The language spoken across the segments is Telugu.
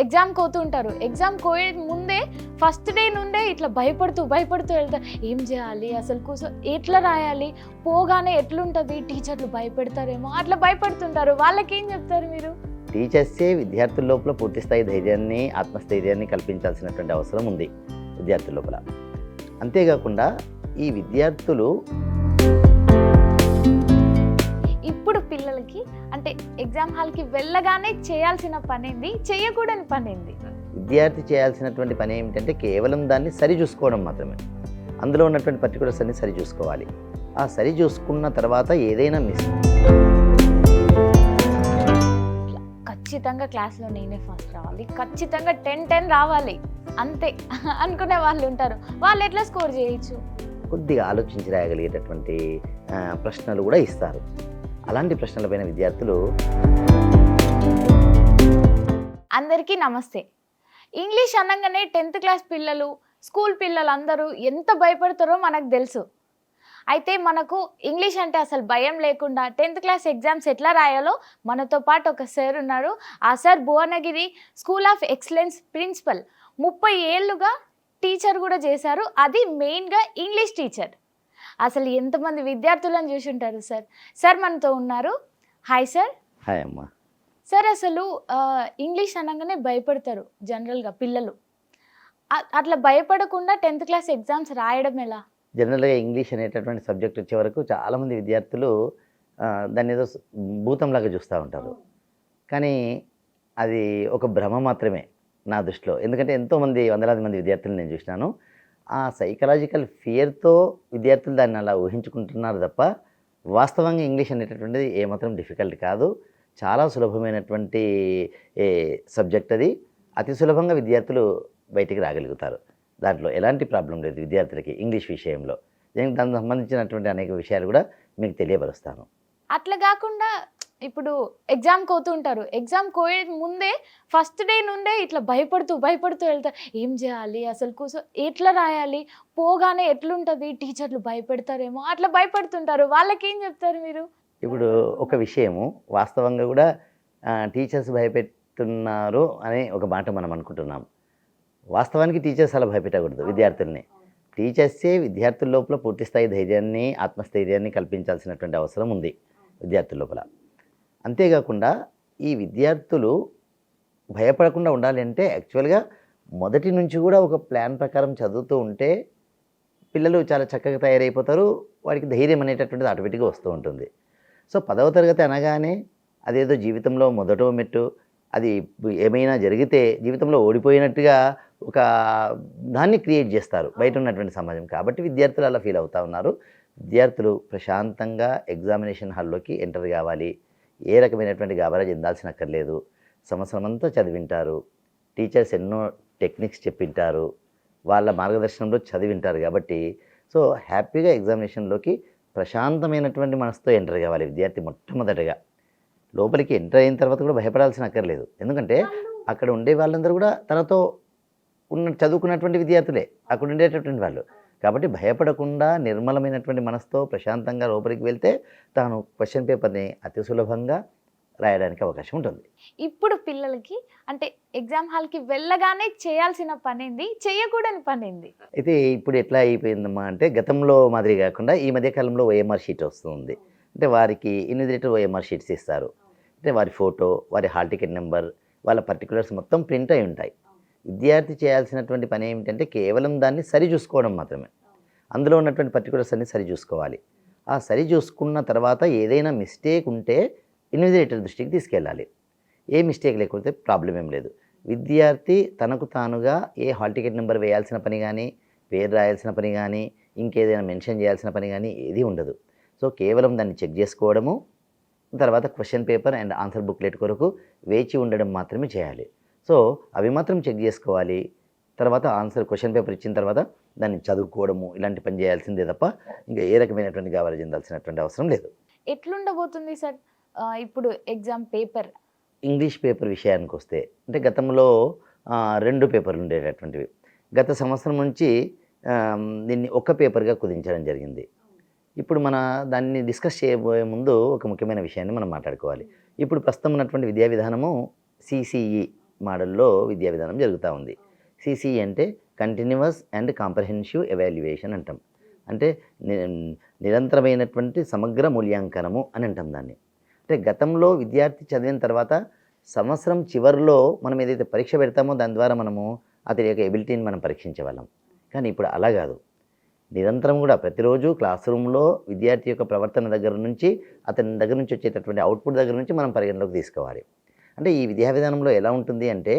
ఎగ్జామ్కి పోతుంటారు. ఎగ్జామ్కి పోయే ముందే ఫస్ట్ డే నుండే ఇట్లా భయపడుతూ వెళ్తారు. ఏం చేయాలి అసలు ఎట్లా రాయాలి, పోగానే ఎట్లుంటుంది, టీచర్లు భయపెడతారేమో అట్లా భయపడుతుంటారు. వాళ్ళకి ఏం చెప్తారు మీరు? టీచర్సే విద్యార్థుల లోపల పూర్తి స్థాయి ధైర్యాన్ని, ఆత్మస్థైర్యాన్ని కల్పించాల్సినటువంటి అవసరం ఉంది విద్యార్థుల లోపల. అంతేకాకుండా ఈ విద్యార్థులు ఇప్పుడు పిల్లలకి అంటే ఎగ్జామ్ హాల్కి వెళ్ళగానే చేయాల్సిన పనేంది, చేయకూడని పనేంది? విద్యార్థి చేయాల్సినటువంటి పని ఏమిటంటే కేవలం దాన్ని సరిచూసుకోవడం మాత్రమే. అందులో ఉన్నటువంటి పర్టికులర్స్ అన్ని సరిచూసుకోవాలి. ఆ సరిచూసుకున్న తర్వాత ఏదైనా ఖచ్చితంగా క్లాస్లో నేనే ఫస్ట్ రావాలి, ఖచ్చితంగా 10 రావాలి అంతే అనుకునే వాళ్ళు ఉంటారు. వాళ్ళు ఎట్లా స్కోర్ చేయొచ్చు? కొద్దిగా ఆలోచించి రాయగలిగేటటువంటి ప్రశ్నలు కూడా ఇస్తారు. అలాంటి ప్రశ్నలపైన విద్యార్థులు. అందరికీ నమస్తే. ఇంగ్లీష్ అనగానే 10th క్లాస్ పిల్లలు, స్కూల్ పిల్లలు అందరూ ఎంత భయపడతారో మనకు తెలుసు. అయితే మనకు ఇంగ్లీష్ అంటే అసలు భయం లేకుండా 10th క్లాస్ ఎగ్జామ్స్ ఎట్లా రాయాలో మనతో పాటు ఒక సార్ ఉన్నారు. ఆ sir Bhuvanagiri school of excellence principal, 30 ఏళ్ళుగా టీచర్ కూడా చేశారు. అది మెయిన్గా ఇంగ్లీష్ టీచర్. అసలు ఎంతమంది విద్యార్థులను చూసి ఉంటారు సార్. సార్ మనతో ఉన్నారు. Hi sir. హాయ్ అమ్మా. సార్ అసలు ఇంగ్లీష్ అనగానే భయపడతారు జనరల్గా పిల్లలు. అట్లా భయపడకుండా 10th క్లాస్ ఎగ్జామ్స్ రాయడం ఎలా? జనరల్గా ఇంగ్లీష్ అనేటటువంటి సబ్జెక్ట్ వచ్చే వరకు చాలామంది విద్యార్థులు దాన్ని ఏదో భూతంలాగా చూస్తూ ఉంటారు. కానీ అది ఒక భ్రమ మాత్రమే నా దృష్టిలో. ఎందుకంటే ఎంతోమంది వందలాది మంది విద్యార్థులు నేను చూసినాను. ఆ సైకలాజికల్ ఫియర్తో విద్యార్థులు దాన్ని అలా ఊహించుకుంటున్నారు తప్ప వాస్తవంగా ఇంగ్లీష్ అనేటటువంటిది ఏమాత్రం డిఫికల్ట్ కాదు. చాలా సులభమైనటువంటి సబ్జెక్ట్ అది. అతి సులభంగా విద్యార్థులు బయటికి రాగలుగుతారు. దాంట్లో ఎలాంటి ప్రాబ్లం లేదు విద్యార్థులకి ఇంగ్లీష్ విషయంలో. దానికి సంబంధించినటువంటి అనేక విషయాలు కూడా మీకు తెలియపరుస్తాను. అట్లా కాకుండా ఇప్పుడు ఎగ్జామ్కి పోతుంటారు. ఎగ్జామ్కి పోయే ముందే ఫస్ట్ డే నుండే ఇట్లా భయపడుతూ వెళ్తారు. ఏం చేయాలి అసలు ఎట్లా రాయాలి, పోగానే ఎట్లుంటుంది, టీచర్లు భయపెడతారేమో అట్లా భయపడుతుంటారు. వాళ్ళకి ఏం చెప్తారు మీరు? ఇప్పుడు ఒక విషయము వాస్తవంగా కూడా టీచర్స్ భయపెడుతున్నారు అనే ఒక మాట మనం అనుకుంటున్నాం. వాస్తవానికి టీచర్స్ అలా భయపెట్టకూడదు విద్యార్థుల్ని. టీచర్సే విద్యార్థుల లోపల పూర్తి స్థాయి ధైర్యాన్ని, ఆత్మస్థైర్యాన్ని కల్పించాల్సినటువంటి అవసరం ఉంది విద్యార్థుల లోపల. అంతేకాకుండా ఈ విద్యార్థులు భయపడకుండా ఉండాలి అంటే యాక్చువల్గా మొదటి నుంచి కూడా ఒక ప్లాన్ ప్రకారం చదువుతూ ఉంటే పిల్లలు చాలా చక్కగా తయారైపోతారు. వాడికి ధైర్యం అనేటటువంటిది ఆటోమేటిక్గా వస్తూ ఉంటుంది. సో 10వ తరగతి అనగానే అదేదో జీవితంలో మొదటో మెట్టు, అది ఏమైనా జరిగితే జీవితంలో ఓడిపోయినట్టుగా ఒక దాన్ని క్రియేట్ చేస్తారు బయట ఉన్నటువంటి సమాజం. కాబట్టి విద్యార్థులు అలా ఫీల్ అవుతూ ఉన్నారు. విద్యార్థులు ప్రశాంతంగా ఎగ్జామినేషన్ హాల్లోకి ఎంటర్ కావాలి. ఏ రకమైనటువంటి గాబరా చెందాల్సిన అక్కర్లేదు. సంవత్సరం అంతా చదివింటారు. టీచర్స్ ఎన్నో టెక్నిక్స్ చెప్పింటారు. వాళ్ళ మార్గదర్శనంలో చదివింటారు. కాబట్టి సో హ్యాపీగా ఎగ్జామినేషన్లోకి ప్రశాంతమైనటువంటి మనసుతో ఎంటర్ కావాలి విద్యార్థి. మొట్టమొదటిగా లోపలికి ఎంటర్ అయిన తర్వాత కూడా భయపడాల్సిన అక్కర్లేదు. ఎందుకంటే అక్కడ ఉండే వాళ్ళందరూ కూడా తనతో చదువుకున్నటువంటి విద్యార్థులే అక్కడ ఉండేటటువంటి వాళ్ళు. కాబట్టి భయపడకుండా నిర్మలమైనటువంటి మనసుతో ప్రశాంతంగా లోపలికి వెళ్తే తాను క్వశ్చన్ పేపర్ని అతి సులభంగా రాయడానికి అవకాశం ఉంటుంది. ఇప్పుడు పిల్లలకి అంటే ఎగ్జామ్ హాల్కి వెళ్ళగానే చేయాల్సిన పనేంది, చేయకూడని పనేంది? అయితే ఇప్పుడు ఎట్లా అయిపోయిందమ్మా అంటే గతంలో మాదిరి కాకుండా ఈ మధ్యకాలంలో ఓఎంఆర్ షీట్ వస్తుంది. అంటే వారికి ఇన్విజిలేటర్ ఓఎంఆర్ షీట్స్ ఇస్తారు. అంటే వారి ఫోటో, వారి హాల్ టికెట్ నెంబర్, వాళ్ళ పర్టికులర్స్ మొత్తం ప్రింట్ అయి ఉంటాయి. విద్యార్థి చేయాల్సినటువంటి పని ఏమిటంటే కేవలం దాన్ని సరిచూసుకోవడం మాత్రమే. అందులో ఉన్నటువంటి పర్టికులర్స్ అన్ని సరిచూసుకోవాలి. ఆ సరిచూసుకున్న తర్వాత ఏదైనా మిస్టేక్ ఉంటే ఇన్విజిలేటర్ దృష్టికి తీసుకెళ్ళాలి. ఏ మిస్టేక్ లేకపోతే ప్రాబ్లం ఏం లేదు. విద్యార్థి తనకు తానుగా ఏ హాల్ టికెట్ నెంబర్ వేయాల్సిన పని కానీ, పేరు రాయాల్సిన పని కానీ, ఇంకేదైనా మెన్షన్ చేయాల్సిన పని కానీ ఏదీ ఉండదు. సో కేవలం దాన్ని చెక్ చేసుకోవడము, తర్వాత question paper and answer booklet కొరకు వేచి ఉండడం మాత్రమే చేయాలి. సో అవి మాత్రం చెక్ చేసుకోవాలి. తర్వాత ఆన్సర్ క్వశ్చన్ పేపర్ ఇచ్చిన తర్వాత దాన్ని చదువుకోవడము ఇలాంటి పని చేయాల్సిందే తప్ప ఇంకా ఏ రకమైనటువంటి గాబరా చెందాల్సినటువంటి అవసరం లేదు. ఎట్లుండబోతుంది సార్ ఇప్పుడు ఎగ్జామ్ పేపర్? ఇంగ్లీష్ పేపర్ విషయానికి వస్తే అంటే గతంలో 2 పేపర్లు ఉండేటటువంటివి. గత సంవత్సరం నుంచి దీన్ని ఒక పేపర్గా కుదించడం జరిగింది. ఇప్పుడు దాన్ని డిస్కస్ చేయబోయే ముందు ఒక ముఖ్యమైన విషయాన్ని మనం మాట్లాడుకోవాలి. ఇప్పుడు ప్రస్తుతం ఉన్నటువంటి విద్యా విధానము CCE మోడల్లో విద్యా విధానం జరుగుతూ ఉంది. సిసిఈ అంటే కంటిన్యూస్ అండ్ కాంప్రహెన్సివ్ ఎవాల్యుయేషన్ అంటాం. అంటే నిరంతరమైనటువంటి సమగ్ర మూల్యాంకనము అని అంటాం దాన్ని. అంటే గతంలో విద్యార్థి చదివిన తర్వాత సంవత్సరం చివరిలో మనం ఏదైతే పరీక్ష పెడతామో దాని ద్వారా మనము అతని యొక్క ఎబిలిటీని మనం పరీక్షించేవాళ్ళం. కానీ ఇప్పుడు అలా కాదు. నిరంతరం కూడా ప్రతిరోజు క్లాస్ రూమ్లో విద్యార్థి యొక్క ప్రవర్తన దగ్గర నుంచి అతని దగ్గర నుంచి వచ్చేటటువంటి అవుట్పుట్ దగ్గర నుంచి మనం పరిగణలోకి తీసుకోవాలి. అంటే ఈ విద్యా విధానంలో ఎలా ఉంటుంది అంటే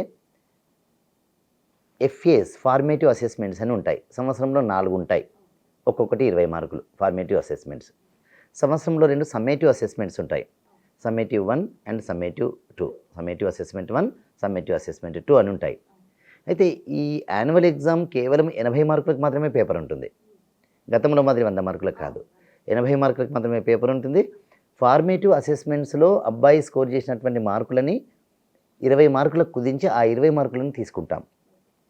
ఎఫ్ఏస్ ఫార్మేటివ్ అసెస్మెంట్స్ అని ఉంటాయి. సంవత్సరంలో 4 ఉంటాయి, ఒక్కొక్కటి 20 మార్కులు ఫార్మేటివ్ అసెస్మెంట్స్. సంవత్సరంలో 2 సమ్మేటివ్ అసెస్మెంట్స్ ఉంటాయి, summative 1 and summative 2. Summative assessment 1, summative assessment 2 అని ఉంటాయి. అయితే ఈ యాన్యువల్ ఎగ్జామ్ కేవలం 80 మార్కులకు మాత్రమే పేపర్ ఉంటుంది. గతంలో మాదిరి 100 మార్కులకు కాదు, 80 మార్కులకు మాత్రమే పేపర్ ఉంటుంది. ఫార్మేటివ్ అసెస్మెంట్స్లో అబ్బాయి స్కోర్ చేసినటువంటి మార్కులని 20 మార్కులకు కుదించి ఆ 20 మార్కులను తీసుకుంటాం.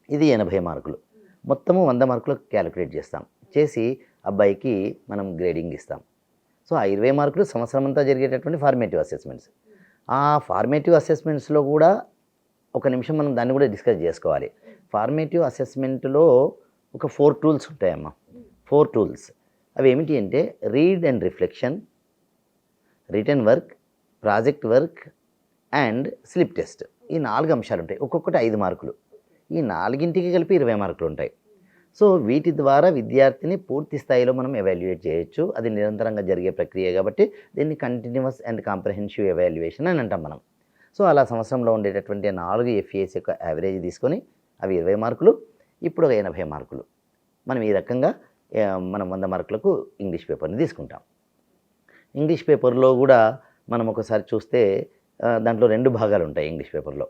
ఇది 80 మార్కులు. మొత్తము 100 మార్కులకు క్యాలిక్యులేట్ చేస్తాం. చేసి అబ్బాయికి మనం గ్రేడింగ్ ఇస్తాం. సో ఆ 20 మార్కులు సంవత్సరం అంతా జరిగేటటువంటి ఫార్మేటివ్ అసెస్మెంట్స్. ఆ ఫార్మేటివ్ అసెస్మెంట్స్లో కూడా ఒక నిమిషం మనం దాన్ని కూడా డిస్కస్ చేసుకోవాలి. ఫార్మేటివ్ అసెస్మెంట్లో ఒక 4 టూల్స్ ఉంటాయమ్మా. 4 టూల్స్. అవి ఏమిటి అంటే read and reflection, written work, project work and slip test. ఈ 4 అంశాలు ఉంటాయి. ఒక్కొక్కటి 5 మార్కులు. ఈ 4ంటికి కలిపి 20 మార్కులు ఉంటాయి. సో వీటి ద్వారా విద్యార్థిని పూర్తి స్థాయిలో మనం ఎవాల్యుయేట్ చేయొచ్చు. అది నిరంతరంగా జరిగే ప్రక్రియ కాబట్టి దీన్ని కంటిన్యూస్ అండ్ కాంప్రహెన్సివ్ ఎవాల్యుయేషన్ అని అంటాం మనం. సో అలా సంవత్సరంలో ఉండేటటువంటి 4 ఎఫ్ఏఎస్ యొక్క యావరేజ్ తీసుకొని అవి 20 మార్కులు, ఇప్పుడు 80 మార్కులు. మనం ఈ రకంగా మనం 100 మార్కులకు ఇంగ్లీష్ పేపర్ని తీసుకుంటాం. ఇంగ్లీష్ పేపర్లో కూడా మనం ఒకసారి చూస్తే దాంట్లో 2 భాగాలు ఉంటాయి ఇంగ్లీష్ పేపర్లో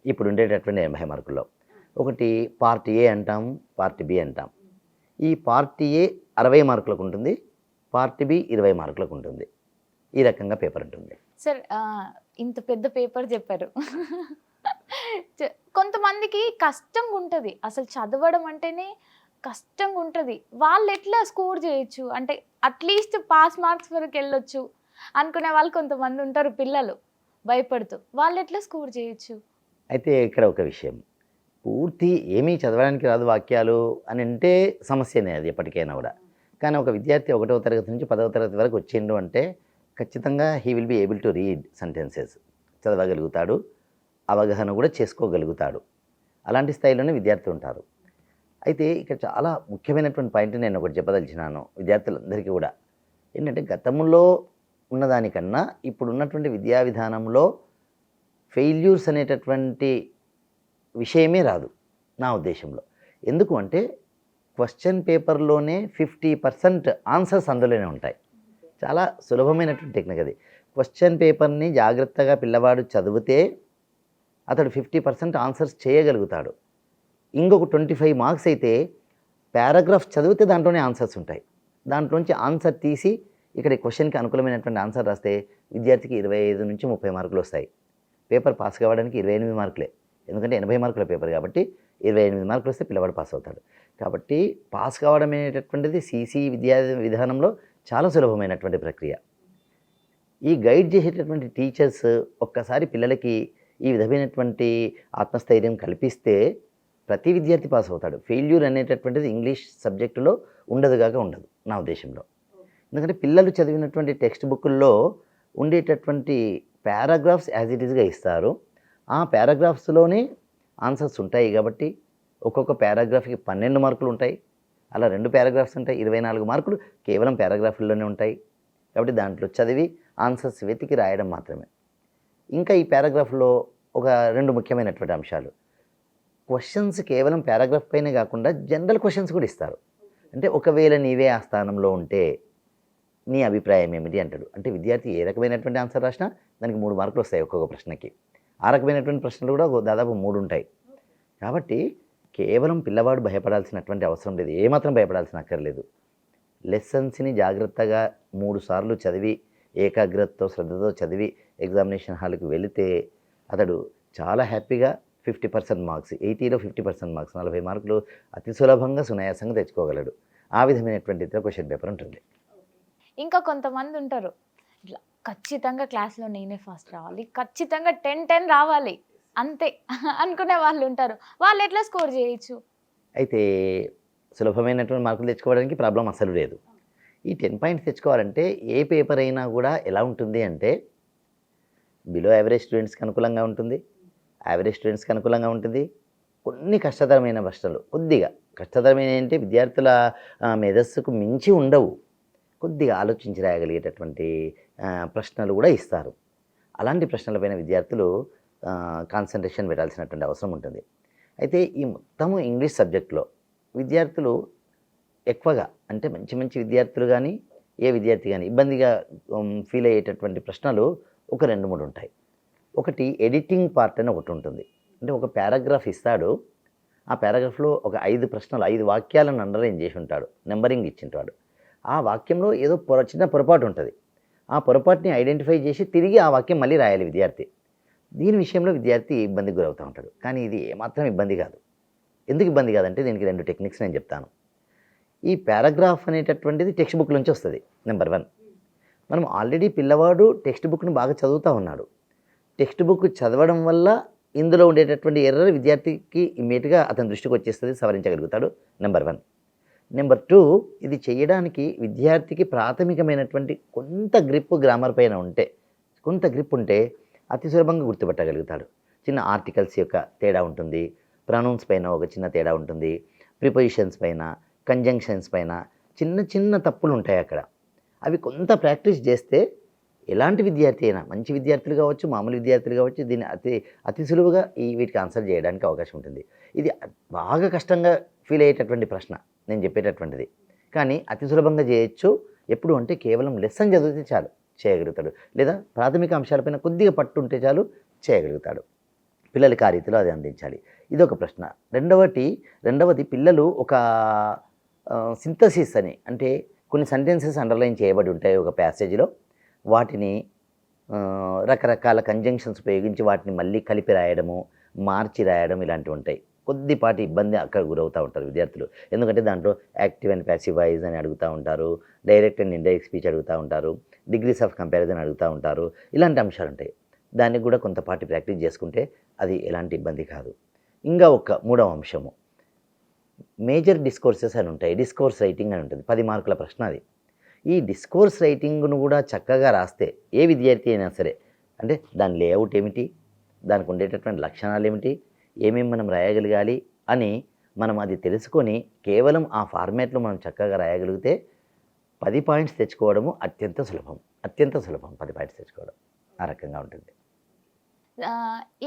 ఇప్పుడు ఉండేటటువంటి 80 మార్కుల్లో. ఒకటి పార్ట్ ఏ అంటాం, పార్ట్ బి అంటాం. ఈ పార్ట్ ఏ 60 మార్కులకు ఉంటుంది, పార్ట్ బి 20 మార్కులకు ఉంటుంది. ఈ రకంగా పేపర్ ఉంటుంది. సార్ ఇంత పెద్ద పేపర్ చెప్పారు. కొంతమందికి కష్టంగా ఉంటుంది, అసలు చదవడం అంటేనే కష్టంగా ఉంటుంది. వాళ్ళు ఎట్లా స్కోర్ చేయొచ్చు అంటే అట్లీస్ట్ పాస్ మార్క్స్ వరకు వెళ్ళొచ్చు అనుకునే వాళ్ళు కొంతమంది ఉంటారు, పిల్లలు భయపడుతూ. వాళ్ళు ఎట్లా స్కోర్ చేయొచ్చు? అయితే ఇక్కడ ఒక విషయం, పూర్తి ఏమీ చదవడానికి రాదు వాక్యాలు అని అంటే సమస్యనే అది ఎప్పటికైనా కూడా. కానీ ఒక విద్యార్థి 1వ తరగతి నుంచి 10వ తరగతి వరకు వచ్చిండు అంటే ఖచ్చితంగా he will be able to read sentences. చదవగలుగుతాడు, అవగాహన కూడా చేసుకోగలుగుతాడు. అలాంటి స్థాయిలోనే విద్యార్థులు ఉంటారు. అయితే ఇక్కడ చాలా ముఖ్యమైనటువంటి పాయింట్ నేను ఒకటి చెప్పదలిచినాను విద్యార్థులందరికీ కూడా. ఏంటంటే గతంలో ఉన్నదానికన్నా ఇప్పుడు ఉన్నటువంటి విద్యా విధానంలో ఫెయిల్యూర్స్ అనేటటువంటి విషయమే రాదు నా ఉద్దేశంలో. ఎందుకు అంటే క్వశ్చన్ పేపర్లోనే 50% ఆన్సర్స్ అందులోనే ఉంటాయి. చాలా సులభమైనటువంటి టెక్నిక్ అది. క్వశ్చన్ పేపర్ని జాగ్రత్తగా పిల్లవాడు చదివితే అతడు 50% ఆన్సర్స్ చేయగలుగుతాడు. ఇంకొక 25 మార్క్స్ అయితే పారాగ్రాఫ్ చదివితే దాంట్లోనే ఆన్సర్స్ ఉంటాయి. దాంట్లోంచి ఆన్సర్ తీసి ఇక్కడ క్వశ్చన్కి అనుకూలమైనటువంటి ఆన్సర్ రాస్తే విద్యార్థికి 25 నుంచి 30 మార్కులు వస్తాయి. పేపర్ పాస్ కావడానికి 28 మార్కులే. ఎందుకంటే 80 మార్కుల పేపర్ కాబట్టి 28 మార్కులు వస్తే పిల్లవాడు పాస్ అవుతాడు. కాబట్టి పాస్ కావడం అనేటటువంటిది సిసిఈ విద్యా విధానంలో చాలా సులభమైనటువంటి ప్రక్రియ. ఈ గైడ్ చేసేటటువంటి టీచర్స్ ఒక్కసారి పిల్లలకి ఈ విధమైనటువంటి ఆత్మస్థైర్యం కల్పిస్తే ప్రతి విద్యార్థి పాస్ అవుతాడు. ఫెయిల్యూర్ అనేటటువంటిది ఇంగ్లీష్ సబ్జెక్టులో ఉండదుగాక ఉండదు నా ఉద్దేశంలో. ఎందుకంటే పిల్లలు చదివినటువంటి టెక్స్ట్ బుక్కుల్లో ఉండేటటువంటి పారాగ్రాఫ్స్ యాజ్ ఇట్ ఈస్గా ఇస్తారు. ఆ పారాగ్రాఫ్స్లోనే ఆన్సర్స్ ఉంటాయి కాబట్టి ఒక్కొక్క పారాగ్రాఫ్కి 12 మార్కులు ఉంటాయి. అలా 2 పారాగ్రాఫ్స్ ఉంటాయి, 24 మార్కులు కేవలం పారాగ్రాఫ్ల్లోనే ఉంటాయి. కాబట్టి దాంట్లో చదివి ఆన్సర్స్ వెతికి రాయడం మాత్రమే. ఇంకా ఈ పారాగ్రాఫ్లో ఒక 2 ముఖ్యమైనటువంటి అంశాలు. క్వశ్చన్స్ కేవలం పారాగ్రాఫ్ పైనే కాకుండా జనరల్ క్వశ్చన్స్ కూడా ఇస్తారు. అంటే ఒకవేళ నీవే ఆ స్థానంలో ఉంటే నీ అభిప్రాయం ఏమిటి అంటాడు. అంటే విద్యార్థి ఏ రకమైనటువంటి ఆన్సర్ రాసినా దానికి 3 మార్కులు వస్తాయి ఒక్కొక్క ప్రశ్నకి. ఆ రకమైనటువంటి ప్రశ్నలు కూడా దాదాపు 3 ఉంటాయి. కాబట్టి కేవలం పిల్లవాడు భయపడాల్సినటువంటి అవసరం లేదు, ఏమాత్రం భయపడాల్సిన అక్కర్లేదు. లెసన్స్ని జాగ్రత్తగా 3 సార్లు చదివి ఏకాగ్రతతో శ్రద్ధతో చదివి ఎగ్జామినేషన్ హాల్కి వెళితే అతడు చాలా హ్యాపీగా 50% మార్క్స్, 80లో 50% మార్క్స్, 40 మార్కులు అతి సులభంగా సునాయాసంగా తెచ్చుకోగలడు. ఆ విధమైనటువంటి క్వశ్చన్ పేపర్ ఉంటుంది. ఇంకా కొంతమంది ఉంటారు ఇట్లా ఖచ్చితంగా క్లాస్లో నేనే ఫస్ట్ రావాలి, ఖచ్చితంగా 10-10 రావాలి, అంతే అనుకునే వాళ్ళు ఉంటారు. వాళ్ళు ఎట్లా స్కోర్ చేయొచ్చు? అయితే సులభమైనటువంటి మార్కులు తెచ్చుకోవడానికి ప్రాబ్లం అస్సలు లేదు. ఈ 10 పాయింట్స్ తెచ్చుకోవాలంటే ఏ పేపర్ అయినా కూడా ఎలా ఉంటుంది అంటే బిలో యావరేజ్ స్టూడెంట్స్‌కి అనుకూలంగా ఉంటుంది. యావరేజ్ స్టూడెంట్స్‌కి అనుకూలంగా ఉంటుంది. కొన్ని కష్టతరమైన ప్రశ్నలు కొద్దిగా కష్టతరమైనవి అంటే విద్యార్థుల మేధస్సుకు మించి ఉండవు. కొద్దిగా ఆలోచించి రాయగలిగేటటువంటి ప్రశ్నలు కూడా ఇస్తారు. అలాంటి ప్రశ్నలపైన విద్యార్థులు కాన్సంట్రేషన్ పెట్టాల్సినటువంటి అవసరం ఉంటుంది. అయితే ఈ మొత్తము ఇంగ్లీష్ సబ్జెక్ట్‌లో విద్యార్థులు ఎక్కువగా అంటే మంచి మంచి విద్యార్థులు కానీ ఏ విద్యార్థి కానీ ఇబ్బందిగా ఫీల్ అయ్యేటటువంటి ప్రశ్నలు ఒక 2, 3 ఉంటాయి. ఒకటి ఎడిటింగ్ పార్ట్ అని ఒకటి ఉంటుంది. అంటే ఒక పారాగ్రాఫ్ ఇస్తాడు. ఆ పారాగ్రాఫ్లో ఒక 5 ప్రశ్నలు 5 వాక్యాలను అండర్లైన్ చేసి ఉంటాడు, నెంబరింగ్ ఇచ్చింటాడు. ఆ వాక్యంలో ఏదో చిన్న పొరపాటు ఉంటుంది. ఆ పొరపాటుని ఐడెంటిఫై చేసి తిరిగి ఆ వాక్యం మళ్ళీ రాయాలి విద్యార్థి. దీని విషయంలో విద్యార్థి ఇబ్బందికి గురవుతూ ఉంటాడు. కానీ ఇది ఏమాత్రం ఇబ్బంది కాదు. ఎందుకు ఇబ్బంది కాదంటే దీనికి 2 టెక్నిక్స్ నేను చెప్తాను. ఈ పారాగ్రాఫ్ అనేటటువంటిది టెక్స్ట్ బుక్ నుంచి వస్తుంది. నెంబర్ 1, మనం ఆల్రెడీ పిల్లవాడు టెక్స్ట్ బుక్ను బాగా చదువుతూ ఉన్నాడు. టెక్స్ట్ బుక్ చదవడం వల్ల ఇందులో ఉండేటటువంటి ఎర్రర్ విద్యార్థికి ఇమ్మీడియట్గా అతని దృష్టికి వచ్చేస్తుంది, సవరించగలుగుతాడు. నెంబర్ 1. నెంబర్ 2, ఇది చేయడానికి విద్యార్థికి ప్రాథమికమైనటువంటి కొంత గ్రిప్ గ్రామర్ పైన ఉంటే, కొంత గ్రిప్ ఉంటే అతి సులభంగా గుర్తుపట్టగలుగుతాడు. చిన్న ఆర్టికల్స్ యొక్క తేడా ఉంటుంది, ప్రొనౌన్స్ పైన ఒక చిన్న తేడా ఉంటుంది, ప్రిపోజిషన్స్ పైన, కంజంక్షన్స్ పైన చిన్న చిన్న తప్పులు ఉంటాయి అక్కడ. అవి కొంత ప్రాక్టీస్ చేస్తే ఎలాంటి విద్యార్థి అయినా, మంచి విద్యార్థులు కావచ్చు, మామూలు విద్యార్థులు కావచ్చు, దీన్ని అతి సులువుగా వీటికి ఆన్సర్ చేయడానికి అవకాశం ఉంటుంది. ఇది బాగా కష్టంగా ఫీల్ అయ్యేటటువంటి ప్రశ్న నేను చెప్పేటటువంటిది. కానీ అతి సులభంగా చేయొచ్చు. ఎప్పుడు అంటే కేవలం లెసన్ చదివితే చాలు చేయగలుగుతాడు, లేదా ప్రాథమిక అంశాలపైన కొద్దిగా పట్టు ఉంటే చాలు చేయగలుగుతాడు. పిల్లలకి ఆ రీతిలో అది అందించాలి. ఇదొక ప్రశ్న. రెండవది పిల్లలు ఒక సింథసిస్ అని, అంటే కొన్ని సెంటెన్సెస్ అండర్లైన్ చేయబడి ఉంటాయి ఒక ప్యాసేజ్లో. వాటిని రకరకాల కంజంక్షన్స్ ఉపయోగించి వాటిని మళ్ళీ కలిపి రాయడము, మార్చి రాయడం ఇలాంటివి ఉంటాయి. కొద్దిపాటి ఇబ్బంది అక్కడ గురవుతూ ఉంటారు విద్యార్థులు. ఎందుకంటే దాంట్లో యాక్టివ్ అండ్ ప్యాసివ్ వాయిస్ అని అడుగుతూ ఉంటారు, డైరెక్ట్ అండ్ ఇండైరెక్ట్ స్పీచ్ అడుగుతూ ఉంటారు, డిగ్రీస్ ఆఫ్ కంపారిజన్ అడుగుతూ ఉంటారు. ఇలాంటి అంశాలు ఉంటాయి. దానికి కూడా కొంతపాటి ప్రాక్టీస్ చేసుకుంటే అది ఎలాంటి ఇబ్బంది కాదు. ఇంకా ఒక 3వ అంశము మేజర్ డిస్కోర్సెస్ అని ఉంటాయి. డిస్కోర్స్ రైటింగ్ అని ఉంటుంది. 10 మార్కుల ప్రశ్న అది. ఈ డిస్కోర్స్ రైటింగ్ను కూడా చక్కగా రాస్తే ఏ విద్యార్థి అయినా సరే, అంటే దాని లేఅవుట్ ఏమిటి, దానికి ఉండేటటువంటి లక్షణాలు ఏమిటి, ఏమేమి మనం రాయగలగాలి అని మనం అది తెలుసుకొని కేవలం ఆ ఫార్మాట్లో మనం చక్కగా రాయగలిగితే 10 పాయింట్స్ తెచ్చుకోవడము అత్యంత సులభం. 10 పాయింట్స్ తెచ్చుకోవడం ఆ రకంగా ఉంటుంది.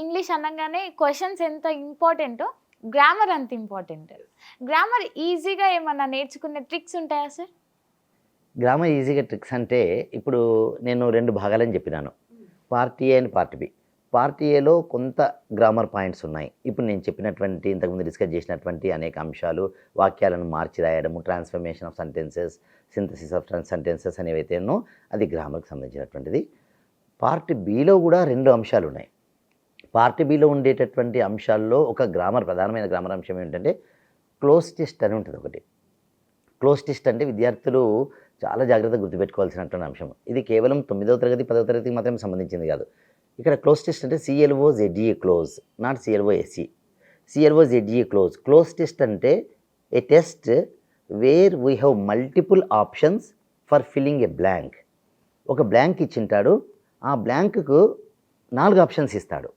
ఇంగ్లీష్ అనగానే క్వశ్చన్స్ ఎంత ఇంపార్టెంటో గ్రామర్ అంత ఇంపార్టెంట్. గ్రామర్ ఈజీగా ఏమన్నా నేర్చుకునే ట్రిక్స్ ఉంటాయా సార్? గ్రామర్ ఈజీగా ట్రిక్స్ అంటే ఇప్పుడు నేను 2 భాగాలని చెప్పినాను, part A and part B. Part ఏలో కొంత గ్రామర్ పాయింట్స్ ఉన్నాయి. ఇప్పుడు నేను చెప్పినటువంటి ఇంతకుముందు డిస్కస్ చేసినటువంటి అనేక అంశాలు, వాక్యాలను మార్చి రాయడము, transformation of sentences, synthesis of sentences అనేవైతేనో అది గ్రామర్కి సంబంధించినటువంటిది. పార్ట్ బిలో కూడా 2 అంశాలు ఉన్నాయి. పార్ట్ బిలో ఉండేటటువంటి అంశాల్లో ఒక ప్రధానమైన గ్రామర్ అంశం ఏంటంటే క్లోజ్ టెస్ట్ అని ఉంటుంది ఒకటి. క్లోజ్ టెస్ట్ అంటే విద్యార్థులు చాలా జాగ్రత్తగా గుర్తుపెట్టుకోవాల్సినటువంటి అంశం. ఇది కేవలం 9వ తరగతి 10వ తరగతికి మాత్రమే సంబంధించింది కాదు. ఇక్కడ క్లోజ్ టెస్ట్ అంటే CLOZDA cloze, not CLOSE. CLOZDA cloze. Cloze test అంటే a test where we have multiple options for filling a blank. ఒక బ్లాంక్ ఇచ్చింటాడు, ఆ బ్లాంక్కు 4 ఆప్షన్స్ ఇస్తాడు.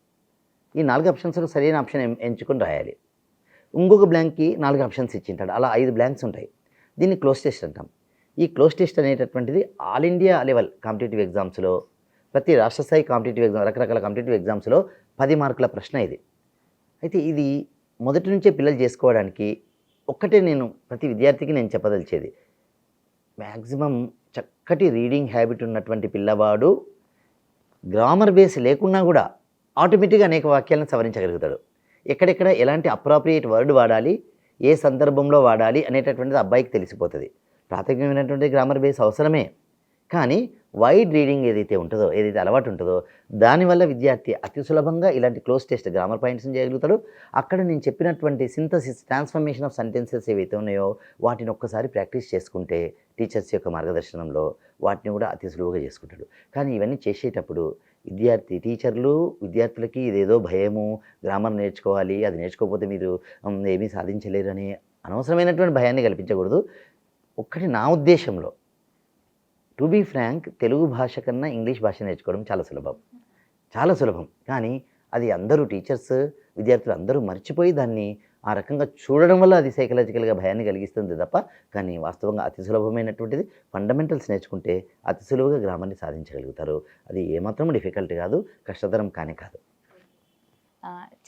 ఈ 4 ఆప్షన్స్లో సరైన ఆప్షన్ ఎంచుకొని రాయాలి. ఇంకొక బ్లాంక్కి 4 ఆప్షన్స్ ఇచ్చింటాడు, అలా 5 బ్లాంక్స్ ఉంటాయి. దీన్ని క్లోజ్ టెస్ట్ అంటాం. ఈ క్లోజ్ టెస్ట్ అనేటటువంటిది ఆల్ ఇండియా లెవెల్ కాంపిటేటివ్ ఎగ్జామ్స్లో, ప్రతి రాష్ట్ర స్థాయి కాంపిటేటివ్ ఎగ్జామ్, రకరకాల కాంపిటేటివ్ ఎగ్జామ్స్లో 10 మార్కుల ప్రశ్న ఇది. అయితే ఇది మొదటి నుంచే పిల్లలు చేసుకోవడానికి ఒక్కటే నేను ప్రతి విద్యార్థికి నేను చెప్పదలిచేది, మ్యాక్సిమం చక్కటి రీడింగ్ హ్యాబిట్ ఉన్నటువంటి పిల్లవాడు గ్రామర్ బేస్ లేకున్నా కూడా ఆటోమేటిక్గా అనేక వాక్యాలను సవరించగలుగుతాడు. ఎక్కడెక్కడ ఎలాంటి అప్రాప్రియేట్ వర్డ్ వాడాలి, ఏ సందర్భంలో వాడాలి అనేటటువంటిది అబ్బాయికి తెలిసిపోతుంది. ప్రాథమికమైనటువంటి గ్రామర్ బేస్ అవసరమే, కానీ వైడ్ రీడింగ్ ఏదైతే ఉంటుందో, ఏదైతే అలవాటు ఉంటుందో దానివల్ల విద్యార్థి అతి సులభంగా ఇలాంటి క్లోజ్ టెస్ట్ గ్రామర్ పాయింట్స్ని చేయగలుగుతాడు. అక్కడ నేను చెప్పినటువంటి సింథసిస్, ట్రాన్స్ఫర్మేషన్ ఆఫ్ సెంటెన్సెస్ ఏవైతే ఉన్నాయో వాటిని ఒక్కసారి ప్రాక్టీస్ చేసుకుంటే టీచర్స్ యొక్క మార్గదర్శనంలో వాటిని కూడా అతి సులువుగా చేసుకుంటాడు. కానీ ఇవన్నీ చేసేటప్పుడు టీచర్లు విద్యార్థులకి ఇదేదో భయము, గ్రామర్ నేర్చుకోవాలి, అది నేర్చుకోకపోతే మీరు ఏమీ సాధించలేరు అనే అనవసరమైనటువంటి భయాన్ని కల్పించకూడదు. ఒక్కటి నా ఉద్దేశంలో, టు బీ ఫ్రాంక్, తెలుగు భాష కన్నా ఇంగ్లీష్ భాష నేర్చుకోవడం చాలా సులభం, చాలా సులభం. కానీ అది అందరూ టీచర్స్, విద్యార్థులు అందరూ మర్చిపోయి దాన్ని ఆ రకంగా చూడడం వల్ల అది సైకలాజికల్గా భయాన్ని కలిగిస్తుంది తప్ప, కానీ వాస్తవంగా అతి సులభమైనటువంటిది. ఫండమెంటల్స్ నేర్చుకుంటే అతి సులువుగా గ్రామాన్ని సాధించగలుగుతారు. అది ఏమాత్రం డిఫికల్ట్ కాదు, కష్టతరం కానే కాదు.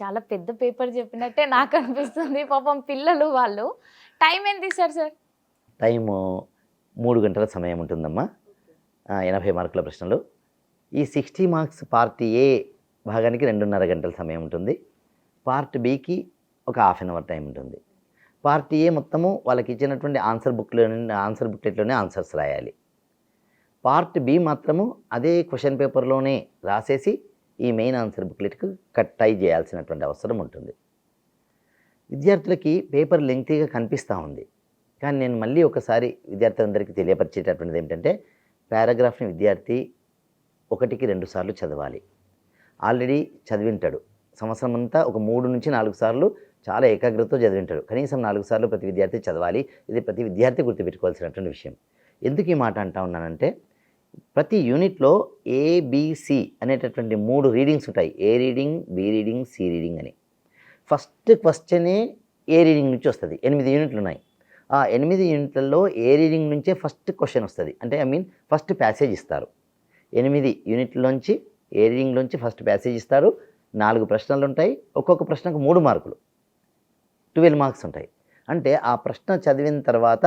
చాలా పెద్ద పేపర్ చెప్పినట్టే నాకు అనిపిస్తుంది. పాపం పిల్లలు వాళ్ళు టైం ఎంత ఇస్తారు సార్? టైము 3 గంటల సమయం ఉంటుందమ్మా. 80 మార్కుల ప్రశ్నలు. ఈ 60 మార్క్స్ పార్ట్ ఏ భాగానికి 2.5 గంటల సమయం ఉంటుంది. పార్ట్ బికి ఒక హాఫ్ అన్ అవర్ టైం ఉంటుంది. పార్ట్ ఏ మొత్తము వాళ్ళకి ఇచ్చినటువంటి ఆన్సర్ బుక్లెట్లోనే ఆన్సర్స్ రాయాలి. పార్ట్ బి మాత్రము అదే క్వశ్చన్ పేపర్లోనే రాసేసి ఈ మెయిన్ ఆన్సర్ బుక్లెట్కి టై చేయాల్సినటువంటి అవసరం ఉంటుంది. విద్యార్థులకి పేపర్ లెంగ్తీగా కనిపిస్తూ ఉంది, కానీ నేను మళ్ళీ ఒకసారి విద్యార్థులందరికీ తెలియపరిచేటటువంటిది ఏమిటంటే, పారాగ్రాఫ్ని విద్యార్థి 1కి 2 సార్లు చదవాలి. ఆల్రెడీ చదివింటాడు, సంవత్సరం అంతా ఒక 3 నుంచి 4 సార్లు చాలా ఏకాగ్రతతో చదివింటాడు. కనీసం 4 సార్లు ప్రతి విద్యార్థి చదవాలి. ఇది ప్రతి విద్యార్థి గుర్తుపెట్టుకోవాల్సినటువంటి విషయం. ఎందుకు ఈ మాట అంటా ఉన్నానంటే, ప్రతి యూనిట్లో ఏబిసి అనేటటువంటి 3 రీడింగ్స్ ఉంటాయి. A reading, B reading, C reading అని. ఫస్ట్ క్వశ్చనే ఏ రీడింగ్ నుంచి వస్తుంది. 8 యూనిట్లు ఉన్నాయి. ఆ 8 యూనిట్లలో ఏ రీడింగ్ నుంచే ఫస్ట్ క్వశ్చన్ వస్తుంది. అంటే ఫస్ట్ ప్యాసేజ్ ఇస్తారు. 8 యూనిట్లలోంచి ఏ రీడింగ్లోంచి ఫస్ట్ ప్యాసేజ్ ఇస్తారు. 4 ప్రశ్నలు ఉంటాయి. ఒక్కొక్క ప్రశ్నకు 3 మార్కులు, 12 మార్క్స్ ఉంటాయి. అంటే ఆ ప్రశ్న చదివిన తర్వాత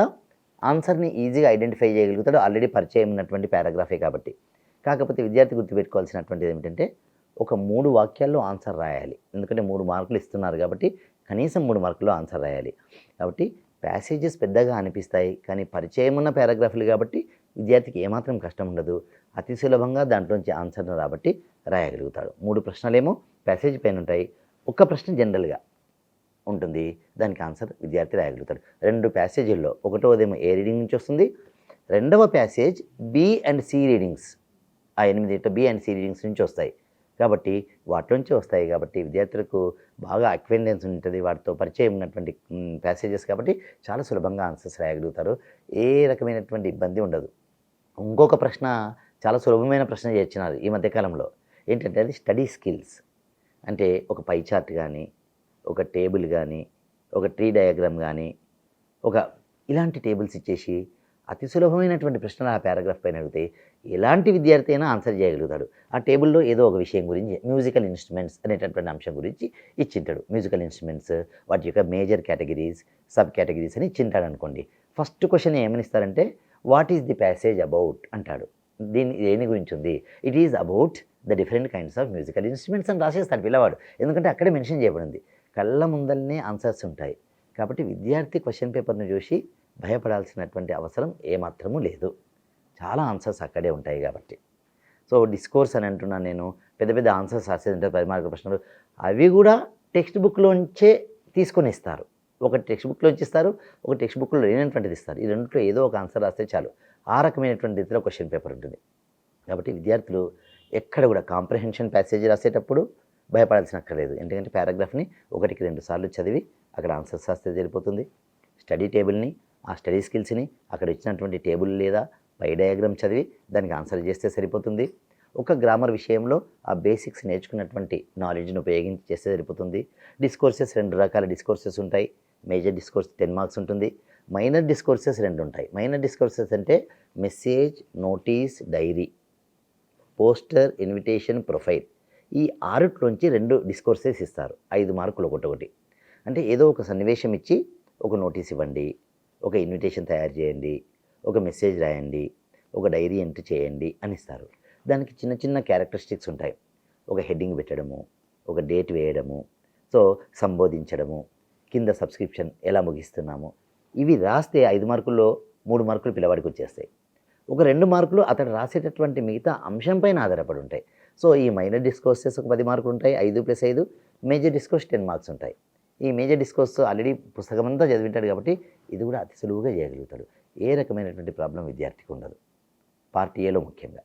ఆన్సర్ని ఈజీగా ఐడెంటిఫై చేయగలుగుతాడు, ఆల్రెడీ పరిచయం ఉన్నటువంటి పారాగ్రాఫే కాబట్టి. కాకపోతే విద్యార్థి గుర్తుపెట్టుకోవాల్సినటువంటిది ఏమిటంటే, ఒక 3 వాక్యాల్లో ఆన్సర్ రాయాలి. ఎందుకంటే 3 మార్కులు ఇస్తున్నారు కాబట్టి కనీసం 3 మార్కుల్లో ఆన్సర్ రాయాలి. కాబట్టి ప్యాసేజెస్ పెద్దగా అనిపిస్తాయి, కానీ పరిచయం ఉన్న పారాగ్రాఫ్లు కాబట్టి విద్యార్థికి ఏమాత్రం కష్టం ఉండదు. అతి సులభంగా దాంట్లోంచి ఆన్సర్ను రాబట్టి రాయగలుగుతాడు. 3 ప్రశ్నలేమో ప్యాసేజ్ పైన ఉంటాయి. ఒక్క ప్రశ్న జనరల్గా ఉంటుంది, దానికి ఆన్సర్ విద్యార్థి రాయగలుగుతాడు. 2 ప్యాసేజీల్లో ఒకటోదేమో ఏ రీడింగ్ నుంచి వస్తుంది, రెండవ passage B and C readings, ఆ 8 బి అండ్ సి రీడింగ్స్ నుంచి వస్తాయి. కాబట్టి వాటిలోంచి వస్తాయి కాబట్టి విద్యార్థులకు బాగా అక్వెంటెన్స్ ఉంటుంది, వాటితో పరిచయం ఉన్నటువంటి ప్యాసేజెస్ కాబట్టి చాలా సులభంగా ఆన్సర్స్ రాయగలుగుతారు. ఏ రకమైనటువంటి ఇబ్బంది ఉండదు. ఇంకొక ప్రశ్న, చాలా సులభమైన ప్రశ్న చేర్చినారు ఈ మధ్యకాలంలో. ఏంటంటే అది స్టడీ స్కిల్స్. అంటే ఒక పై చార్ట్ కానీ, ఒక టేబుల్ కానీ, ఒక ట్రీ డయాగ్రామ్ కానీ, ఇలాంటి టేబుల్స్ ఇచ్చేసి అతి సులభమైనటువంటి ప్రశ్నలు ఆ పారాగ్రాఫ్ పైన అడిగితే ఎలాంటి విద్యార్థి అయినా ఆన్సర్ చేయగలుగుతాడు. ఆ టేబుల్లో ఏదో ఒక విషయం గురించి, మ్యూజికల్ ఇన్స్ట్రుమెంట్స్ అనేటటువంటి అంశం గురించి ఇచ్చింటాడు. మ్యూజికల్ ఇన్స్ట్రుమెంట్స్, వాటి యొక్క మేజర్ కేటగిరీస్, సబ్ కేటగిరీస్ అని ఇచ్చింటాడు అనుకోండి. ఫస్ట్ క్వశ్చన్ ఏమనిస్తారంటే, what is the passage about అంటాడు. దేని గురించి ఉంది? It is about the different kinds of musical instruments అని రాసేస్తాడు పిల్లవాడు. ఎందుకంటే అక్కడే మెన్షన్ చేయబడింది, కళ్ళ ముందల్నే ఆన్సర్స్ ఉంటాయి. కాబట్టి విద్యార్థి క్వశ్చన్ పేపర్ను చూసి భయపడాల్సినటువంటి అవసరం ఏమాత్రమూ లేదు. చాలా ఆన్సర్స్ అక్కడే ఉంటాయి కాబట్టి. సో డిస్కోర్స్ అని అంటున్నాను నేను, పెద్ద పెద్ద ఆన్సర్స్ రాసేది ఉంటాయి 10 మార్కుల ప్రశ్నలు. అవి కూడా టెక్స్ట్ బుక్లోంచే తీసుకొని ఇస్తారు. ఒక టెక్స్ట్ బుక్లోంచి ఇస్తారు, ఒక టెక్స్ట్ బుక్లో లేనటువంటిది ఇస్తారు. ఈ రెండింటిలో ఏదో ఒక ఆన్సర్ రాస్తే చాలు. ఆ రకమైనటువంటి రీతిలో క్వశ్చన్ పేపర్ ఉంటుంది. కాబట్టి విద్యార్థులు ఎక్కడ కూడా కాంప్రహెన్షన్ ప్యాసేజ్ రాసేటప్పుడు భయపడాల్సిన అక్కర్లేదు. ఎందుకంటే పారాగ్రాఫ్ని 1కి 2 సార్లు చదివి అక్కడ ఆన్సర్స్ రాస్తే సరిపోతుంది. స్టడీ టేబుల్ని, ఆ స్టడీ స్కిల్స్ని అక్కడ ఇచ్చినటువంటి టేబుల్ లేదా పై డయాగ్రామ్ చదివి దానికి ఆన్సర్ చేస్తే సరిపోతుంది. ఒక గ్రామర్ విషయంలో ఆ బేసిక్స్ నేర్చుకున్నటువంటి నాలెడ్జ్ని ఉపయోగించి చేస్తే సరిపోతుంది. డిస్కోర్సెస్ 2 రకాల డిస్కోర్సెస్ ఉంటాయి. మేజర్ డిస్కోర్స్ 10 మార్క్స్ ఉంటుంది. మైనర్ డిస్కోర్సెస్ 2 ఉంటాయి. మైనర్ డిస్కోర్సెస్ అంటే message, notice, diary, poster, invitation, profile. ఈ 6లోంచి 2 డిస్కోర్సెస్ ఇస్తారు. 5 మార్కులు ఒకటొకటి. అంటే ఏదో ఒక సన్నివేశం ఇచ్చి ఒక నోటీస్ ఇవ్వండి, ఒక ఇన్విటేషన్ తయారు చేయండి, ఒక మెసేజ్ రాయండి, ఒక డైరీ ఎంట్రీ చేయండి అని ఇస్తారు. దానికి చిన్న చిన్న క్యారెక్టరిస్టిక్స్ ఉంటాయి. ఒక హెడ్డింగ్ పెట్టడము, ఒక డేట్ వేయడము, సో సంబోధించడము, కింద సబ్స్క్రిప్షన్ ఎలా ముగిస్తున్నాము, ఇవి రాస్తే 5 మార్కుల్లో 3 మార్కులు పిల్లవాడికి వచ్చేస్తాయి. ఒక 2 మార్కులు అతడు రాసేటటువంటి మిగతా అంశం పైన ఆధారపడి ఉంటాయి. సో ఈ మైనర్ డిస్కోర్సెస్ ఒక 10 మార్కులు ఉంటాయి, 5+5. మేజర్ డిస్కోర్స్ 10 మార్క్స్ ఉంటాయి. ఈ మేజర్ డిస్కోర్స్ ఆల్రెడీ పుస్తకం అంతా చదివింటాడు కాబట్టి ఇది కూడా అతి సులువుగా చేయగలుగుతాడు. ఏ రకమైనటువంటి ప్రాబ్లం విద్యార్థికి ఉండదు. పార్ట్ ఏలో ముఖ్యంగా.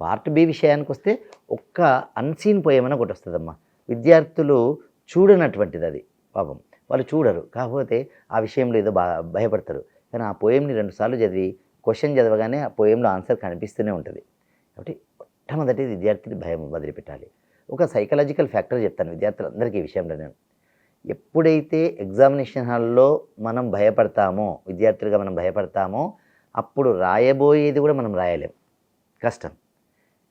పార్ట్ బి విషయానికి వస్తే ఒక్క అన్సీన్ పోయం అని ఒకటి వస్తుందమ్మా. విద్యార్థులు చూడనటువంటిది అది. పాపం వాళ్ళు చూడరు, కాకపోతే ఆ విషయంలో ఏదో భయపడతారు. కానీ ఆ పోయంని 2 సార్లు చదివి క్వశ్చన్ చదవగానే ఆ పోయంలో ఆన్సర్ కనిపిస్తూనే ఉంటుంది. కాబట్టి మొట్టమొదటి విద్యార్థిని భయం వదిలిపెట్టాలి. ఒక సైకలాజికల్ ఫ్యాక్టర్ చెప్తాను విద్యార్థులందరికీ ఈ విషయంలో నేను. ఎప్పుడైతే ఎగ్జామినేషన్ హాల్లో మనం భయపడతామో, విద్యార్థులుగా మనం భయపడతామో, అప్పుడు రాయబోయేది కూడా మనం రాయలేం, కష్టం.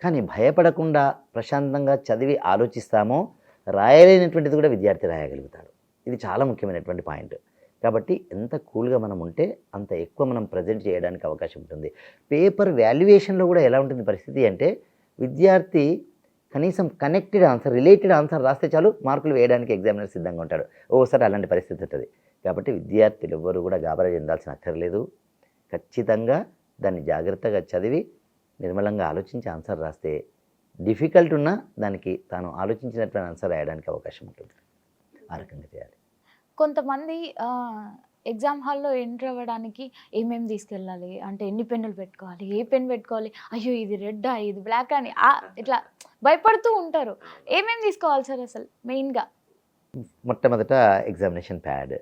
కానీ భయపడకుండా ప్రశాంతంగా చదివి ఆలోచిస్తామో, రాయలేనటువంటిది కూడా విద్యార్థి రాయగలుగుతాడు. ఇది చాలా ముఖ్యమైనటువంటి పాయింట్. కాబట్టి ఎంత కూల్గా మనం ఉంటే అంత ఎక్కువ మనం ప్రజెంట్ చేయడానికి అవకాశం ఉంటుంది. పేపర్ వాల్యుయేషన్లో కూడా ఎలా ఉంటుంది పరిస్థితి అంటే, విద్యార్థి కనీసం కనెక్టెడ్ ఆన్సర్, రిలేటెడ్ ఆన్సర్ రాస్తే చాలు మార్కులు వేయడానికి ఎగ్జామినర్ సిద్ధంగా ఉంటాడు. ఓసారి అలాంటి పరిస్థితి ఉంటుంది. కాబట్టి విద్యార్థులు ఎవ్వరూ కూడా గాబరా చెందాల్సిన అక్కర్లేదు. ఖచ్చితంగా దాన్ని జాగ్రత్తగా చదివి నిర్మలంగా ఆలోచించి ఆన్సర్ రాస్తే డిఫికల్ట్ ఉన్నా దానికి తాను ఆలోచించినటువంటి ఆన్సర్ రాయడానికి అవకాశం ఉంటుంది. ఆ రకంగా చేయాలి. కొంతమంది ఎగ్జామ్ హాల్లో ఎంటర్ అవ్వడానికి ఏమేమి తీసుకెళ్ళాలి అంటే, ఎన్ని పెన్నులు పెట్టుకోవాలి, ఏ పెన్ పెట్టుకోవాలి, అయ్యో ఇది రెడ్డా ఇది బ్లాక్ అని ఇట్లా భయపడుతూ ఉంటారు. ఏమేమి తీసుకోవాలి సార్ అసలు మెయిన్గా? మొట్టమొదట ఎగ్జామినేషన్ ప్యాడ్,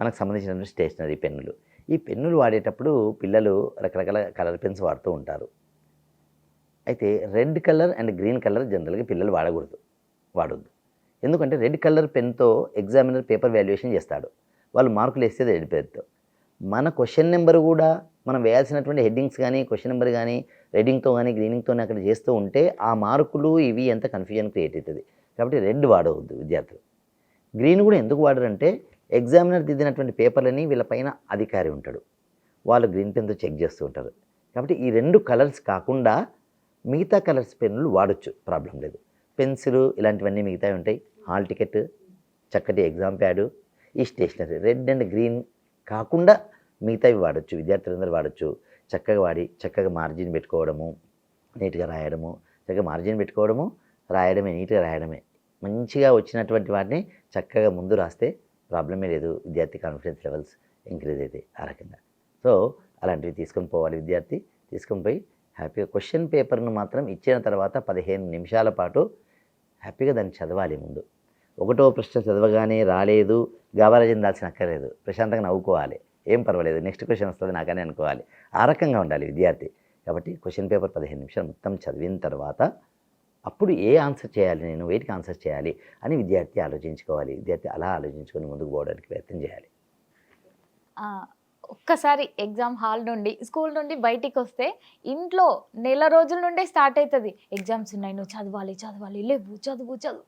మనకు సంబంధించిన స్టేషనరీ పెన్నులు. ఈ పెన్నులు వాడేటప్పుడు పిల్లలు రకరకాల కలర్ పెన్స్ వాడుతూ ఉంటారు. అయితే red colour and green colour జనరల్గా పిల్లలు వాడొద్దు. ఎందుకంటే రెడ్ కలర్ పెన్తో ఎగ్జామినర్ పేపర్ వాల్యుయేషన్ చేస్తాడు. వాళ్ళు మార్కులు వేసేది రెడ్ పెన్తో. మన క్వశ్చన్ నెంబర్ కూడా మనం వేయాల్సినటువంటి హెడ్డింగ్స్ కానీ క్వశ్చన్ నెంబర్ కానీ రెడ్డింగ్తో కానీ గ్రీనింగ్తో అక్కడ చేస్తూ ఉంటే ఆ మార్కులు ఇవి ఎంత కన్ఫ్యూజన్ క్రియేట్ అవుతుంది. కాబట్టి రెడ్ వాడవద్దు విద్యార్థులు. గ్రీన్ కూడా ఎందుకు వాడరంటే, ఎగ్జామినర్ దిద్దినటువంటి పేపర్లని వీళ్ళపైన అధికారి ఉంటాడు, వాళ్ళు గ్రీన్ పెన్తో చెక్ చేస్తూ ఉంటారు. కాబట్టి ఈ 2 కలర్స్ కాకుండా మిగతా కలర్స్ పెన్నులు వాడచ్చు, ప్రాబ్లం లేదు. పెన్సిల్ ఇలాంటివన్నీ మిగతావి ఉంటాయి. హాల్ టికెట్, చక్కటి ఎగ్జామ్ ప్యాడు, ఈ స్టేషనరీ రెడ్ అండ్ గ్రీన్ కాకుండా మిగతావి వాడచ్చు, విద్యార్థులందరూ వాడచ్చు. చక్కగా వాడి చక్కగా మార్జిన్ పెట్టుకోవడము, నీట్గా రాయడము, చక్కగా మార్జిన్ పెట్టుకోవడము, రాయడమే, నీట్గా రాయడమే. మంచిగా వచ్చినటువంటి వాటిని చక్కగా ముందు రాస్తే ప్రాబ్లమే లేదు. విద్యార్థి కాన్ఫిడెన్స్ లెవెల్స్ ఇంక్రీజ్ అవుతాయి ఆ రకంగా. సో అలాంటివి తీసుకొని పోవాలి విద్యార్థి. తీసుకొని పోయి హ్యాపీగా క్వశ్చన్ పేపర్ను మాత్రం ఇచ్చిన తర్వాత 15 నిమిషాల పాటు హ్యాపీగా దాన్ని చదవాలి. ముందు ఒకటో ప్రశ్న చదవగానే రాలేదు గాబరా చెందాల్సిన అక్కర్లేదు, ప్రశాంతంగా నవ్వుకోవాలి, ఏం పర్వాలేదు, నెక్స్ట్ క్వశ్చన్ వస్తుంది నాకని అనుకోవాలి. ఆ రకంగా ఉండాలి విద్యార్థి. కాబట్టి క్వశ్చన్ పేపర్ 15 నిమిషాలు మొత్తం చదివిన తర్వాత అప్పుడు ఏ ఆన్సర్ చేయాలి, నేను వేటికి ఆన్సర్ చేయాలి అని విద్యార్థి ఆలోచించుకోవాలి. విద్యార్థి అలా ఆలోచించుకొని ముందుకు పోవడానికి ప్రయత్నం చేయాలి. ఒక్కసారి ఎగ్జామ్ హాల్ నుండి, స్కూల్ నుండి బయటికి వస్తే ఇంట్లో నెల రోజుల నుండే స్టార్ట్ అవుతుంది, ఎగ్జామ్స్ ఉన్నాయి, నువ్వు చదవాలి చదవాలి, లేవు చదువు చదువు,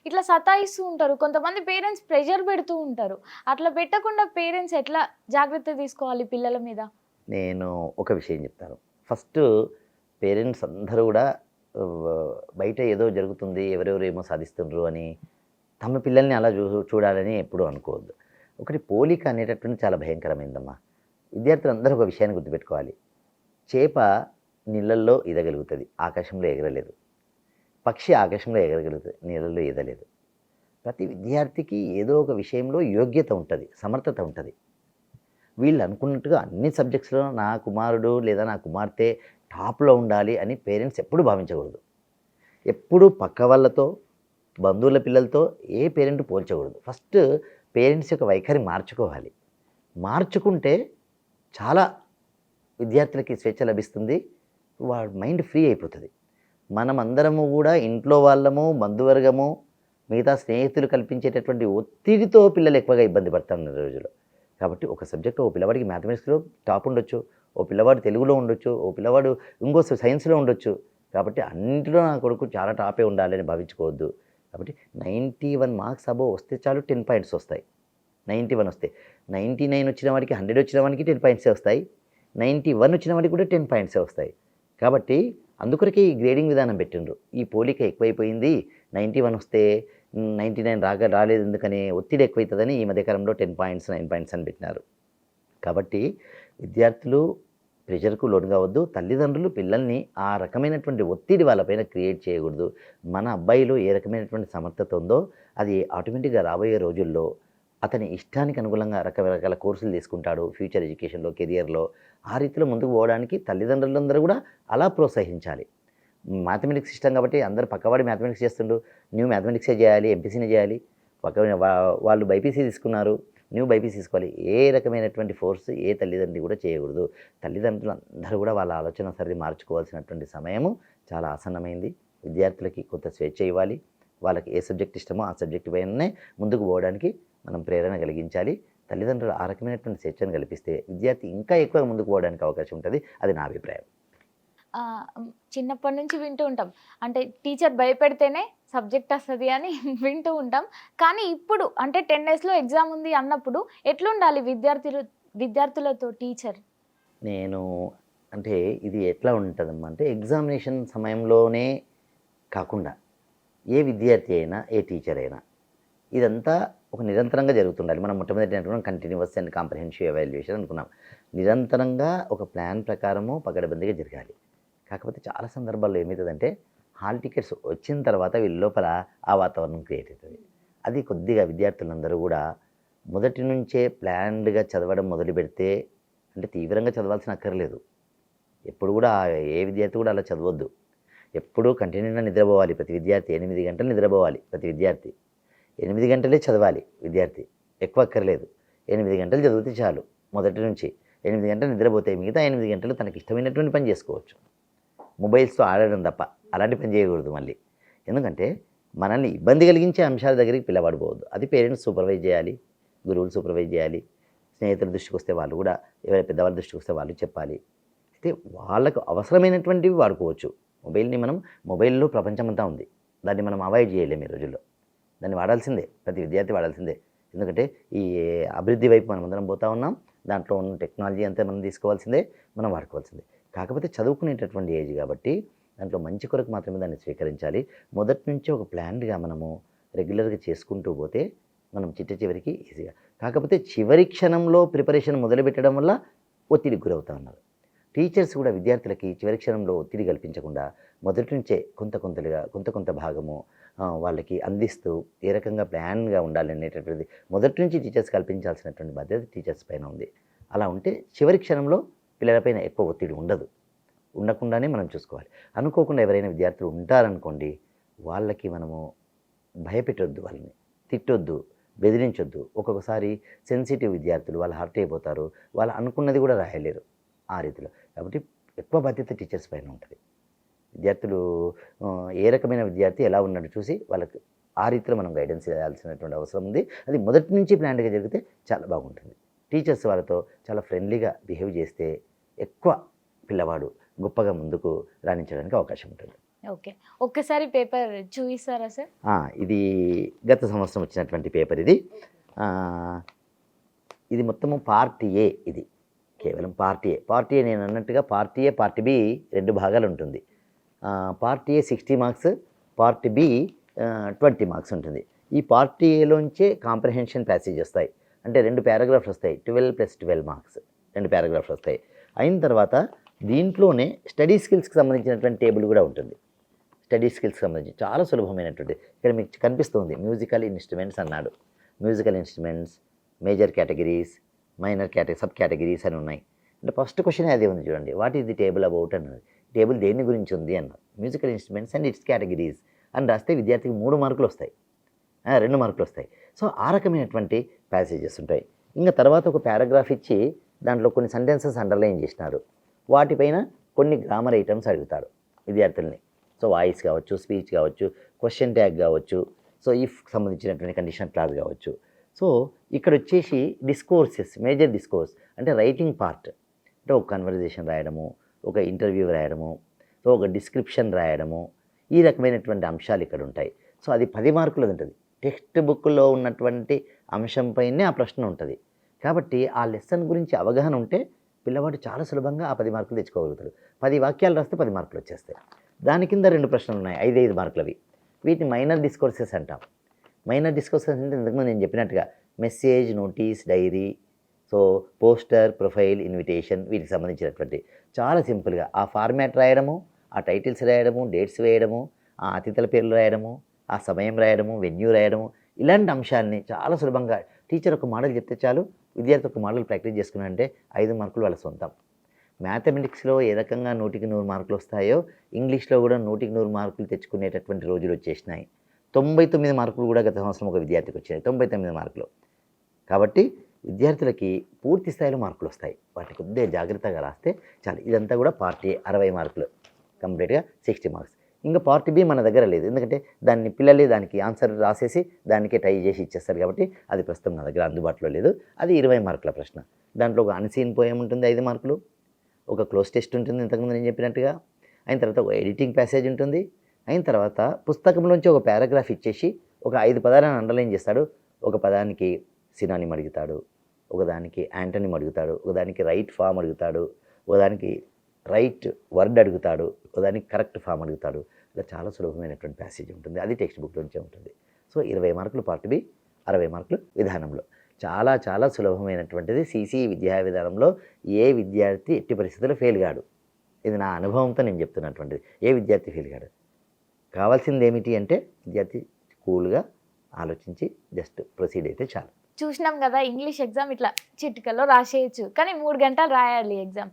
ఇట్లా సతాయిస్తూ ఉంటారు. కొంతమంది పేరెంట్స్ ప్రెషర్ పెడుతూ ఉంటారు. అట్లా పెట్టకుండా పేరెంట్స్ ఎట్లా జాగ్రత్త తీసుకోవాలి పిల్లల మీద? నేను ఒక విషయం చెప్తాను. ఫస్ట్ పేరెంట్స్ అందరూ కూడా బయట ఏదో జరుగుతుంది, ఎవరెవరు ఏమో సాధిస్తుండ్రు అని తమ పిల్లల్ని అలా చూడాలని ఎప్పుడూ అనుకోవద్దు. ఒకటి పోలిక అనేటటువంటి చాలా భయంకరమైందమ్మా. విద్యార్థులు అందరూ ఒక విషయాన్ని గుర్తుపెట్టుకోవాలి. చేప నీళ్ళల్లో ఈదగలుగుతుంది, ఆకాశంలో ఎగరలేదు. పక్షి ఆకాశంలో ఎగరగలుగుతుంది, నీళ్ళల్లో ఈదలేదు. ప్రతి విద్యార్థికి ఏదో ఒక విషయంలో యోగ్యత ఉంటుంది, సమర్థత ఉంటుంది. వీళ్ళు అనుకున్నట్టుగా అన్ని సబ్జెక్ట్స్లో నా కుమారుడు లేదా నా కుమార్తె టాప్లో ఉండాలి అని పేరెంట్స్ ఎప్పుడూ భావించకూడదు. ఎప్పుడూ పక్క వాళ్ళతో, బంధువుల పిల్లలతో ఏ పేరెంట్ పోల్చకూడదు. ఫస్ట్ పేరెంట్స్ యొక్క వైఖరి మార్చుకోవాలి. మార్చుకుంటే చాలా విద్యార్థులకి స్వేచ్ఛ లభిస్తుంది, వాడి మైండ్ ఫ్రీ అయిపోతుంది. మనం అందరము కూడా ఇంట్లో వాళ్ళము, బంధువర్గము, మిగతా స్నేహితులు కల్పించేటటువంటి ఒత్తిడితో పిల్లలు ఎక్కువగా ఇబ్బంది పడుతున్నారు ఈ రోజుల్లో. కాబట్టి ఒక సబ్జెక్ట్, ఓ పిల్లవాడికి మ్యాథమెటిక్స్లో టాప్ ఉండొచ్చు, ఓ పిల్లవాడు తెలుగులో ఉండొచ్చు, ఓ పిల్లవాడు ఇంకో సైన్స్లో ఉండొచ్చు. కాబట్టి అన్నింటిలో నా కొడుకు చాలా టాపే ఉండాలని భావించుకోవద్దు. కాబట్టి 91 మార్క్స్ అబోవ్ వస్తే చాలు 10 పాయింట్స్ వస్తాయి. 91 వస్తే 99 వచ్చిన వాడికి, 100 వచ్చిన వాడికి 10 పాయింట్సే వస్తాయి. 91 వచ్చిన వాడికి కూడా 10 పాయింట్సే వస్తాయి. కాబట్టి అందుకొరకే ఈ గ్రేడింగ్ విధానం పెట్టిండ్రు. ఈ పోలిక ఎక్కువైపోయింది, 91 వస్తే 99 రాలేదు ఎందుకని ఒత్తిడి ఎక్కువవుతుందని ఈ మధ్యకాలంలో 10 పాయింట్స్ 9 పాయింట్స్ అని పెట్టినారు. కాబట్టి విద్యార్థులు ప్రెషర్కు లోను కావద్దు. తల్లిదండ్రులు పిల్లల్ని ఆ రకమైనటువంటి ఒత్తిడి వాళ్ళపైన క్రియేట్ చేయకూడదు. మన అబ్బాయిలో ఏ రకమైనటువంటి సమర్థత ఉందో అది ఆటోమేటిక్గా రాబోయే రోజుల్లో అతని ఇష్టానికి అనుగుణంగా రకరకాల కోర్సులు తీసుకుంటాడు, ఫ్యూచర్ ఎడ్యుకేషన్లో, కెరియర్లో. ఆ రీతిలో ముందుకు పోవడానికి తల్లిదండ్రులందరూ కూడా అలా ప్రోత్సహించాలి. మ్యాథమెటిక్స్ ఇష్టం కాబట్టి అందరూ పక్కవాడి మ్యాథమెటిక్స్ చేస్తుండు, నువ్వు మ్యాథమెటిక్సే చేయాలి, ఎంపీసీనే చేయాలి, వాళ్ళు బైపీసీ తీసుకున్నారు, నువ్వు బైపీసీ తీసుకోవాలి. ఏ రకమైనటువంటి ఫోర్స్ ఏ తల్లిదండ్రి కూడా చేయకూడదు. తల్లిదండ్రులు అందరూ కూడా వాళ్ళ ఆలోచన సరిది మార్చుకోవాల్సినటువంటి సమయము చాలా ఆసన్నమైంది. విద్యార్థులకి కొంత స్వేచ్ఛ ఇవ్వాలి. వాళ్ళకి ఏ సబ్జెక్ట్ ఇష్టమో ఆ సబ్జెక్ట్ పైనే ముందుకు పోవడానికి మనం ప్రేరణ కలిగించాలి. తల్లిదండ్రులు ఆ రకమైనటువంటి స్వేచ్ఛను కల్పిస్తే విద్యార్థి ఇంకా ఎక్కువ ముందుకు పోవడానికి అవకాశం ఉంటుంది. అది నా అభిప్రాయం. చిన్నప్పటి నుంచి వింటూ ఉంటాం, అంటే టీచర్ భయపెడితేనే సబ్జెక్ట్ వస్తుంది అని వింటూ ఉంటాం. కానీ ఇప్పుడు అంటే 10 డేస్లో ఎగ్జామ్ ఉంది అన్నప్పుడు ఎట్లుండాలి విద్యార్థులతో టీచర్? నేను అంటే ఇది ఎట్లా ఉంటుందమ్మా అంటే ఎగ్జామినేషన్ సమయంలోనే కాకుండా ఏ విద్యార్థి అయినా ఏ టీచర్ అయినా ఇదంతా ఒక నిరంతరంగా జరుగుతుండాలి. మనం మొట్టమొదటి అనుకున్నాం కంటిన్యూస్ అండ్ కాంప్రహెన్సివ్ ఎవాల్యుయేషన్ అనుకున్నాం. నిరంతరంగా ఒక ప్లాన్ ప్రకారము పకడ్బందీగా జరగాలి. కాకపోతే చాలా సందర్భాల్లో ఏమవుతుందంటే హాల్ టికెట్స్ వచ్చిన తర్వాత వీళ్ళ లోపల ఆ వాతావరణం క్రియేట్ అవుతుంది. అది కొద్దిగా విద్యార్థులందరూ కూడా మొదటి నుంచే ప్లాన్డ్గా చదవడం మొదలు పెడితే, అంటే తీవ్రంగా చదవాల్సిన అక్కర్లేదు. ఎప్పుడు కూడా ఏ విద్యార్థి కూడా అలా చదవద్దు. ఎప్పుడూ కంటిన్యూగా నిద్రపోవాలి ప్రతి విద్యార్థి. 8 గంటలు నిద్రపోవాలి ప్రతి విద్యార్థి. 8 గంటలే చదవాలి విద్యార్థి, ఎక్కువ అక్కర్లేదు. 8 గంటలు చదివితే చాలు. మొదటి నుంచి 8 గంటలు నిద్రపోతే మిగతా 8 గంటలు తనకి ఇష్టమైనటువంటి పని చేసుకోవచ్చు. మొబైల్స్తో ఆడడం తప్ప అలాంటి పని చేయకూడదు మళ్ళీ. ఎందుకంటే మనల్ని ఇబ్బంది కలిగించే అంశాల దగ్గరికి పిల్లవాడు పోవద్దు. అది పేరెంట్స్ సూపర్వైజ్ చేయాలి, గురువులు సూపర్వైజ్ చేయాలి. స్నేహితుల దృష్టికి వస్తే వాళ్ళు కూడా, ఎవరైనా పెద్దవాళ్ళ దృష్టికి వస్తే వాళ్ళు చెప్పాలి. అయితే వాళ్ళకు అవసరమైనటువంటివి వాడుకోవచ్చు. మొబైల్లో ప్రపంచమంతా ఉంది. దాన్ని మనం అవాయిడ్ చేయలేము ఈ రోజుల్లో. దాన్ని వాడాల్సిందే, ప్రతి విద్యార్థి వాడాల్సిందే. ఎందుకంటే ఈ అభివృద్ధి వైపు మనం అందరం పోతూ ఉన్నాం. దాంట్లో ఉన్న టెక్నాలజీ అంతా మనం తీసుకోవాల్సిందే, మనం వాడుకోవాల్సిందే. కాకపోతే చదువుకునేటటువంటి ఏజ్ కాబట్టి దాంట్లో మంచి కొరకు మాత్రమే దాన్ని స్వీకరించాలి. మొదటి నుంచే ఒక ప్లాన్డ్గా మనము రెగ్యులర్గా చేసుకుంటూ పోతే మనం చివరికి ఈజీగా. కాకపోతే చివరి క్షణంలో ప్రిపరేషన్ మొదలుపెట్టడం వల్ల ఒత్తిడికి గురవుతూ ఉన్నారు. టీచర్స్ కూడా విద్యార్థులకి చివరి క్షణంలో ఒత్తిడి కల్పించకుండా మొదటి నుంచే కొంత భాగము వాళ్ళకి అందిస్తూ ఏ రకంగా ప్లాన్గా ఉండాలి అనేటటువంటిది మొదటి నుంచి టీచర్స్ కల్పించాల్సినటువంటి బాధ్యత టీచర్స్ పైన ఉంది. అలా ఉంటే చివరి క్షణంలో పిల్లలపైన ఎక్కువ ఒత్తిడి ఉండకుండానే మనం చూసుకోవాలి. అనుకోకుండా ఎవరైనా విద్యార్థులు ఉంటారనుకోండి, వాళ్ళకి మనము భయపెట్టొద్దు, వాళ్ళని తిట్టొద్దు, బెదిరించొద్దు. ఒక్కొక్కసారి సెన్సిటివ్ విద్యార్థులు వాళ్ళు హర్ట్ అయిపోతారు, వాళ్ళు అనుకున్నది కూడా రాయలేరు ఆ రీతిలో. కాబట్టి ఎక్కువ బాధ్యత టీచర్స్ పైన ఉంటుంది. విద్యార్థులు ఏ రకమైన విద్యార్థి ఎలా ఉన్నాడో చూసి వాళ్ళకి ఆ రీతిలో మనం గైడెన్స్ చేయాల్సినటువంటి అవసరం ఉంది. అది మొదటి నుంచి ప్లాన్డ్గా జరిగితే చాలా బాగుంటుంది. టీచర్స్ వాళ్ళతో చాలా ఫ్రెండ్లీగా బిహేవ్ చేస్తే ఎక్కువ పిల్లవాడు గొప్పగా ముందుకు రాణించడానికి అవకాశం ఉంటుంది. ఓకే, ఒక్కసారి పేపర్ చూపిస్తారా సార్? ఇది గత సంవత్సరం వచ్చినటువంటి పేపర్. ఇది మొత్తము పార్ట్ ఏ. ఇది కేవలం పార్ట్ ఏ. నేను అన్నట్టుగా పార్ట్ ఏ, పార్ట్ బి 2 భాగాలు ఉంటుంది. Part A 60 marks, part B 20 marks ఉంటుంది. ఈ పార్ట్ ఏలోంచే కాంప్రహెన్షన్ ప్యాసేజ్ వస్తాయి. అంటే 2 పారాగ్రాఫ్స్ వస్తాయి. 12 + 12 మార్క్స్ 2 పారాగ్రాఫ్స్ వస్తాయి. అయిన తర్వాత దీంట్లోనే స్టడీ స్కిల్స్కి సంబంధించినటువంటి టేబుల్ కూడా ఉంటుంది. స్టడీ స్కిల్స్కి సంబంధించి చాలా సులభమైనటువంటి, ఇక్కడ మీకు కనిపిస్తుంది మ్యూజికల్ ఇన్స్ట్రుమెంట్స్ అన్నాడు. Musical instruments, major categories, minor sub categories అని ఉన్నాయి. అంటే ఫస్ట్ క్వశ్చన్ అదే ఉంది చూడండి, what is the table about అన్నది. టేబుల్ దేని గురించి ఉంది అన్నారు. Musical instruments and its categories అని రాస్తే విద్యార్థికి 3 మార్కులు వస్తాయి, 2 మార్కులు వస్తాయి. సో ఆ రకమైనటువంటి ప్యాసేజెస్ ఉంటాయి. ఇంకా తర్వాత ఒక పారాగ్రాఫ్ ఇచ్చి దాంట్లో కొన్ని సెంటెన్సెస్ అండర్లైన్ చేసినారు. వాటిపైన కొన్ని గ్రామర్ ఐటమ్స్ అడుగుతారు విద్యార్థుల్ని. సో వాయిస్ కావచ్చు, స్పీచ్ కావచ్చు, క్వశ్చన్ ట్యాగ్ కావచ్చు, సో ఇఫ్ సంబంధించినటువంటి కండిషన్ క్లాస్ కావచ్చు. సో ఇక్కడ వచ్చేసి డిస్కోర్సెస్, మేజర్ డిస్కోర్స్ అంటే రైటింగ్ పార్ట్. అంటే ఒక కన్వర్జేషన్ రాయడము, ఒక ఇంటర్వ్యూ రాయడము, సో ఒక డిస్క్రిప్షన్ రాయడము, ఈ రకమైనటువంటి అంశాలు ఇక్కడ ఉంటాయి. సో అది 10 మార్కులు ఉంటుంది. టెక్స్ట్ బుక్లో ఉన్నటువంటి అంశంపైనే ఆ ప్రశ్న ఉంటుంది. కాబట్టి ఆ లెసన్ గురించి అవగాహన ఉంటే పిల్లవాడు చాలా సులభంగా ఆ 10 మార్కులు తెచ్చుకోగలుగుతాడు. 10 వాక్యాలు రాస్తే 10 మార్కులు వచ్చేస్తాయి. దాని కింద 2 ప్రశ్నలు ఉన్నాయి, 5 మార్కులవి. వీటిని మైనర్ డిస్కోర్సెస్ అంటాం. మైనర్ డిస్కోర్సెస్ అంటే ఇంతకుముందు నేను చెప్పినట్టుగా message, notice, diary, so poster, profile, invitation, వీటికి సంబంధించినటువంటి చాలా సింపుల్గా ఆ ఫార్మాట్ రాయడము, ఆ టైటిల్స్ రాయడము, డేట్స్ వేయడము, ఆ అతిథుల పేర్లు రాయడము, ఆ సమయం రాయడము, వెన్యూ రాయడము, ఇలాంటి అంశాలని చాలా సులభంగా టీచర్ ఒక మోడల్ చెప్తే చాలు, విద్యార్థి ఒక మోడల్ ప్రాక్టీస్ చేసుకున్నారంటే 5 మార్కులు వాళ్ళ సొంతం. మ్యాథమెటిక్స్లో ఏ రకంగా 100కి 100 మార్కులు వస్తాయో ఇంగ్లీష్లో కూడా 100కి 100 మార్కులు తెచ్చుకునేటటువంటి రోజులు వచ్చేసినాయి. 99 మార్కులు కూడా గత సంవత్సరం ఒక విద్యార్థికి వచ్చాయి, 99 మార్కులు. కాబట్టి విద్యార్థులకి పూర్తి స్థాయిలో మార్కులు వస్తాయి. వాటి కొద్దిగా జాగ్రత్తగా రాస్తే చాలు. ఇదంతా కూడా పార్ట్ ఏ 60 మార్కులు, కంప్లీట్గా 60 మార్క్స్. ఇంకా పార్ట్ బి మన దగ్గర లేదు, ఎందుకంటే దాన్ని పిల్లలే దానికి ఆన్సర్ రాసేసి దానికే టై చేసి ఇచ్చేస్తారు కాబట్టి అది ప్రస్తుతం నా దగ్గర అందుబాటులో లేదు. అది 20 మార్కుల ప్రశ్న. దాంట్లో ఒక అన్సీన్ పోయం ఉంటుంది 5 మార్కులు, ఒక క్లోజ్ టెస్ట్ ఉంటుంది ఇంతకుముందు నేను చెప్పినట్టుగా, అయిన తర్వాత ఒక ఎడిటింగ్ ప్యాసేజ్ ఉంటుంది, అయిన తర్వాత పుస్తకంలోంచి ఒక పారాగ్రాఫ్ ఇచ్చేసి ఒక 5 పదాలను అండర్లైన్ చేస్తాడు. ఒక పదానికి సినానిమ్ అడుగుతాడు, ఒకదానికి యాంటనిమ్ అడుగుతాడు, ఒకదానికి రైట్ ఫామ్ అడుగుతాడు, ఒకదానికి రైట్ వర్డ్ అడుగుతాడు, ఒకదానికి కరెక్ట్ ఫామ్ అడుగుతాడు. ఇలా చాలా సులభమైనటువంటి ప్యాసేజ్ ఉంటుంది, అది టెక్స్ట్ బుక్లోంచే ఉంటుంది. సో 20 మార్కులు పార్ట్ బి, 60 మార్కులు విధానంలో. చాలా చాలా సులభమైనటువంటిది. సిసి విద్యా విధానంలో ఏ విద్యార్థి ఎట్టి పరిస్థితుల్లో ఫెయిల్ కాడు. ఇది నా అనుభవంతో నేను చెప్తున్నటువంటిది. ఏ విద్యార్థి ఫెయిల్ కాడు. కావాల్సింది ఏమిటి అంటే విద్యార్థి కూల్గా ఆలోచించి జస్ట్ ప్రొసీడ్ అయితే చాలు. చూసినాం కదా, ఇంగ్లీష్ ఎగ్జామ్ ఇట్లా చిటికలో రాసేయచ్చు, కానీ 3 గంటలు రాయాలి exam.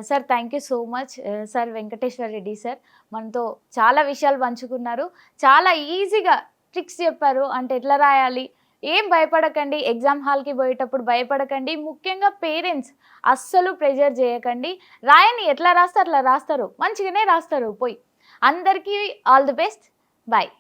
Sir thank you so much sir. Venkateswara Reddy sir మనతో చాలా విషయాలు పంచుకున్నారు, చాలా ఈజీగా ట్రిక్స్ చెప్పారు. అంటే ఎట్లా రాయాలి, ఏం భయపడకండి, ఎగ్జామ్ హాల్కి పోయేటప్పుడు భయపడకండి. ముఖ్యంగా పేరెంట్స్ అస్సలు ప్రెజర్ చేయకండి. రాయని ఎట్లా రాస్తే అట్లా రాస్తారు, మంచిగానే రాస్తారు పోయి. అందరికీ ఆల్ ది బెస్ట్, బాయ్.